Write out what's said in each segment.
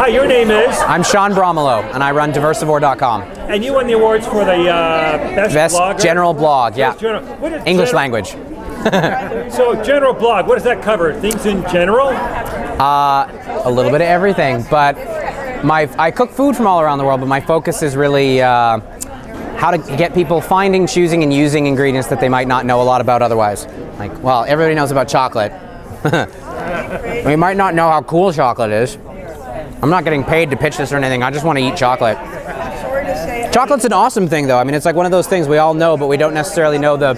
Hi, your name is? I'm Sean Bromelo, and I run Diversivore.com. And you won the awards for the best blogger? General blog, yeah. What is English language. So, general blog, what does that cover? Things in general? A little bit of everything, but I cook food from all around the world, but my focus is really how to get people finding, choosing, and using ingredients that they might not know a lot about otherwise. Like, well, everybody knows about chocolate. We might not know how cool chocolate is. I'm not getting paid to pitch this or anything. I just want to eat chocolate. Chocolate's an awesome thing, though. I mean, it's like one of those things we all know, but we don't necessarily know the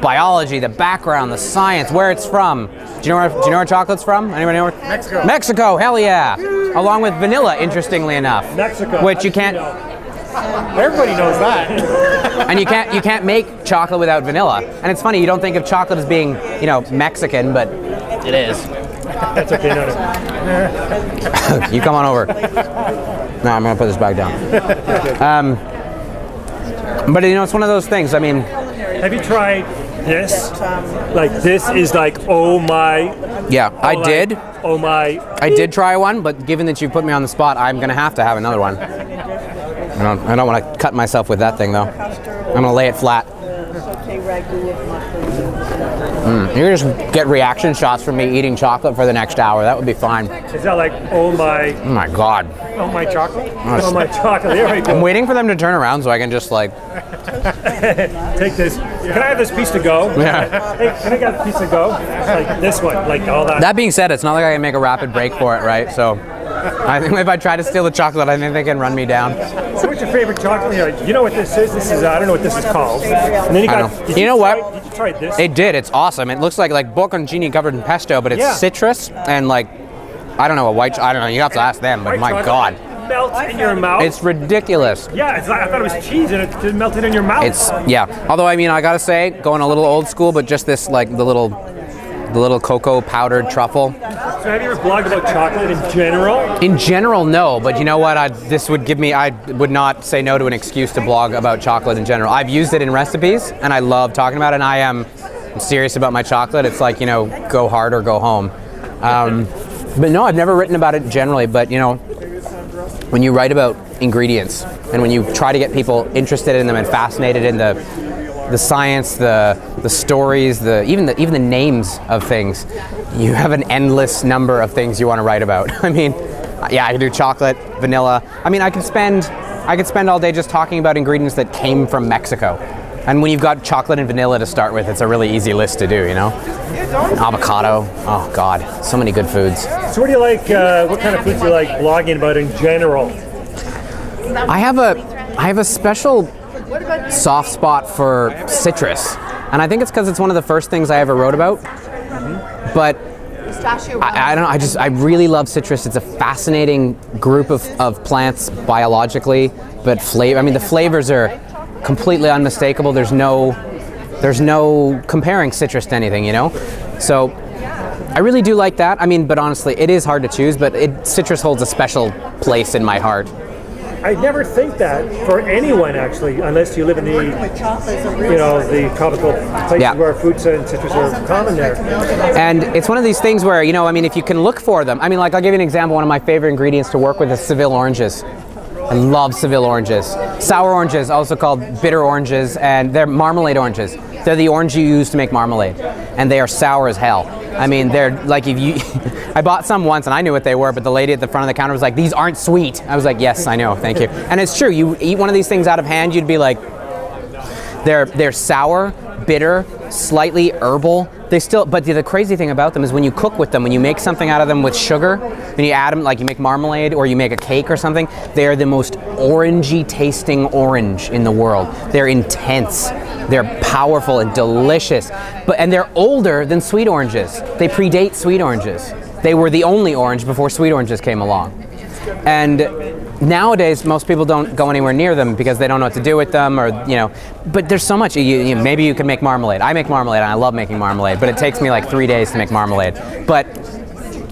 biology, the background, the science, where it's from. Do you know where chocolate's from? Anybody know where? Mexico. Mexico, hell yeah. Along with vanilla, interestingly enough. Mexico. Which you can't. Everybody knows that. And you can't make chocolate without vanilla. And it's funny, you don't think of chocolate as being, Mexican, but it is. That's okay, no. You come on over. No, I'm gonna put this back down. But it's one of those things. I mean, have you tried this? Like, this is like, oh my. Yeah, I did. Oh my. I did try one, but given that you put me on the spot, I'm gonna have to have another one. I don't want to cut myself with that thing, though. I'm gonna lay it flat. You can just get reaction shots from me eating chocolate for the next hour. That would be fine. Is that like, oh my. Oh my God. Oh my chocolate? Oh my chocolate. There we go. I'm waiting for them to turn around so I can just take this. Can I have this piece to go? Yeah. Hey, can I get a piece to go? Like this one, like all that. That being said, it's not like I can make a rapid break for it, right? So I think if I try to steal the chocolate, I think they can run me down. So what's your favorite chocolate? You know what this is? This is, I don't know what this is called. And then you got, Did you try this? It did. It's awesome. It looks like bocconcini covered in pesto, but it's citrus and I don't know, I don't know. You have to ask them, but my God. Melts in your mouth. It's ridiculous. Yeah, I thought it was cheese and it just melted in your mouth. Although, I gotta say, going a little old school, but just this, the little cocoa powdered truffle. So have you ever blogged about chocolate in general? In general, no, but you know what? I would not say no to an excuse to blog about chocolate in general. I've used it in recipes, and I love talking about it, and I'm serious about my chocolate. It's like, go hard or go home. But no, I've never written about it generally, but when you write about ingredients, and when you try to get people interested in them and fascinated in the science, the stories, even the names of things, you have an endless number of things you want to write about. I can do chocolate, vanilla. I could spend all day just talking about ingredients that came from Mexico. And when you've got chocolate and vanilla to start with, it's a really easy list to do, Avocado. Oh God, so many good foods. So what do you like, what kind of foods do you like blogging about in general? I have a special soft spot for citrus, and I think it's because it's one of the first things I ever wrote about. But I don't know. I really love citrus. It's a fascinating group of plants biologically, but the flavors are completely unmistakable. There's no comparing citrus to anything, So I really do like that. But honestly, it is hard to choose. But citrus holds a special place in my heart. I never think that for anyone, actually, unless you live in the tropical places where fruits and citrus are common there. And it's one of these things where, if you can look for them. I'll give you an example. One of my favorite ingredients to work with is Seville oranges. I love Seville oranges. Sour oranges, also called bitter oranges, and they're marmalade oranges. They're the orange you use to make marmalade, and they are sour as hell. They're like I bought some once and I knew what they were, but the lady at the front of the counter was like, "These aren't sweet." I was like, "Yes, I know, thank you." And it's true. You eat one of these things out of hand, you'd be like, they're sour, bitter, slightly herbal. But the crazy thing about them is when you cook with them, when you make something out of them with sugar, when you add them, like you make marmalade or you make a cake or something, they're the most orangey tasting orange in the world. They're intense. They're powerful and delicious, and they're older than sweet oranges. They predate sweet oranges. They were the only orange before sweet oranges came along. And nowadays, most people don't go anywhere near them because they don't know what to do with them, but there's so much. Maybe you can make marmalade. I make marmalade and I love making marmalade, but it takes me like 3 days to make marmalade. But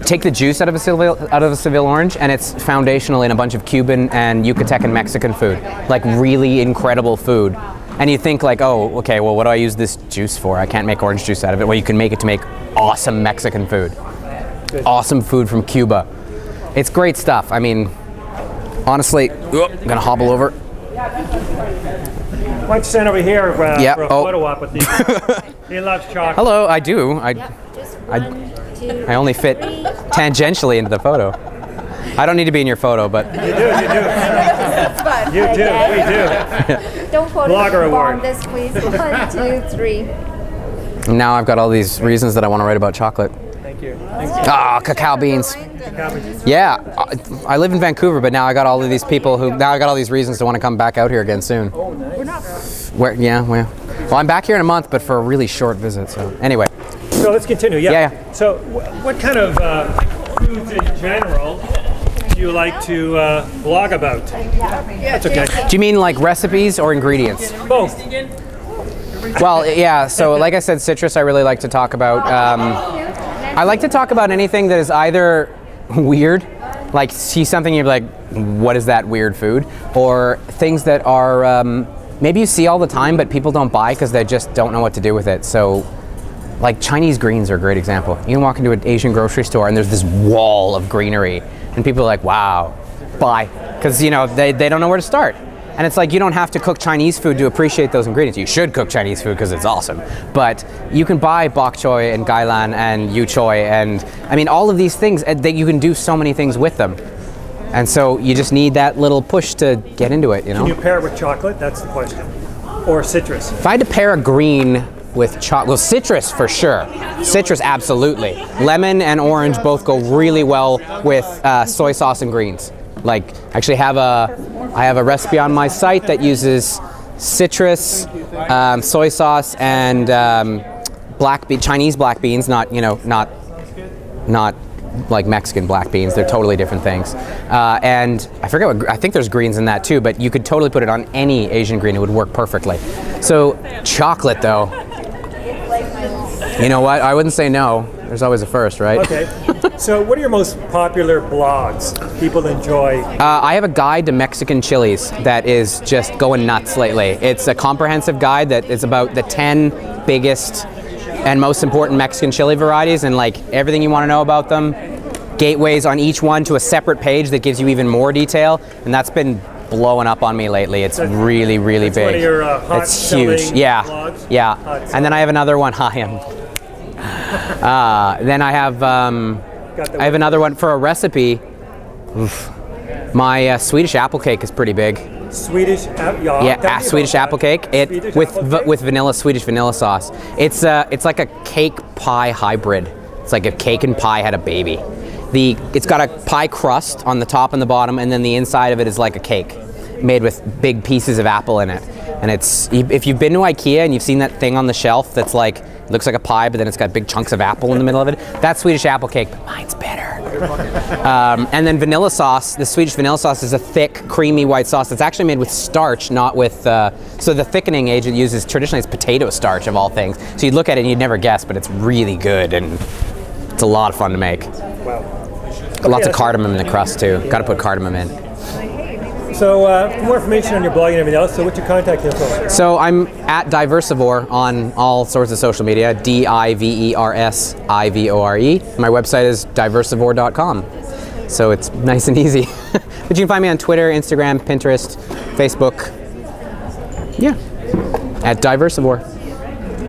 take the juice out of a Seville orange, and it's foundational in a bunch of Cuban and Yucatecan Mexican food, like really incredible food. And you think like, oh, okay, well, what do I use this juice for? I can't make orange juice out of it. Well, you can make it to make awesome Mexican food. Awesome food from Cuba. It's great stuff. I mean, honestly, I'm gonna hobble over. Why don't you stand over here for Yeah, a oh. photo op with these? He loves chocolate. Hello, I do. I only fit tangentially into the photo. I don't need to be in your photo, but You do. You do. We do. Don't put Blogger it award. on this, please. 1, 2, 3. now I've got all these reasons that I want to write about chocolate. Thank you. Ah, cacao beans. Yeah, I live in Vancouver, but now I got all of these people who, now I got all these reasons to want to come back out here again soon. Where, yeah, well, I'm back here in a month, but for a really short visit, so anyway. So let's continue. Yeah. Yeah. So what kind of foods in general do you like to blog about? That's okay. Do you mean like recipes or ingredients? Both. Well, yeah, so like I said, citrus I really like to talk about. I like to talk about anything that is either weird, like see something you're like, what is that weird food? Or things that are maybe you see all the time but people don't buy because they just don't know what to do with it. So like Chinese greens are a great example. You can walk into an Asian grocery store and there's this wall of greenery and people are like, wow, buy. Because you know, they don't know where to start. And it's like you don't have to cook Chinese food to appreciate those ingredients. You should cook Chinese food because it's awesome. But you can buy bok choy and gailan and yu choy and I mean all of these things that you can do so many things with them. And so you just need that little push to get into it, you know? Can you pair it with chocolate? That's the question. Or citrus? If I had to pair a green with chocolate, well, citrus for sure. Citrus, absolutely. Lemon and orange both go really well with soy sauce and greens. Like, actually I have a recipe on my site that uses citrus, soy sauce, and Chinese black beans. Not like Mexican black beans. They're totally different things. And I forget I think there's greens in that too. But you could totally put it on any Asian green. It would work perfectly. So chocolate, though. You know what? I wouldn't say no. There's always a first, right? Okay. So what are your most popular blogs people enjoy? I have a guide to Mexican chilies that is just going nuts lately. It's a comprehensive guide that is about the 10 biggest and most important Mexican chili varieties and like everything you want to know about them. Gateways on each one to a separate page that gives you even more detail, and that's been blowing up on me lately. It's really, really That's big. one of your hot It's huge. selling Yeah, blogs? yeah. Hot And then I have another one. Then I have another one for a recipe. Oof. My Swedish apple cake is pretty big. Swedish apple Yeah, Swedish apple cake. Swedish apple cake? With Swedish vanilla sauce. It's like a cake pie hybrid. It's like if cake and pie had a baby. It's got a pie crust on the top and the bottom, and then the inside of it is like a cake, made with big pieces of apple in it. And if you've been to IKEA and you've seen that thing on the shelf that's like looks like a pie, but then it's got big chunks of apple in the middle of it, that's Swedish apple cake, but mine's better. And then vanilla sauce. The Swedish vanilla sauce is a thick, creamy white sauce that's actually made with starch, not with. So the thickening agent uses traditionally is potato starch of all things. So you'd look at it and you'd never guess, but it's really good and it's a lot of fun to make. Wow. Lots of cardamom in the crust too. Got to put cardamom in. So for more information on your blog and everything else, so what's your contact info? So I'm at Diversivore on all sorts of social media, DIVERSIVORE. My website is diversivore.com. So it's nice and easy. But you can find me on Twitter, Instagram, Pinterest, Facebook. Yeah, at Diversivore.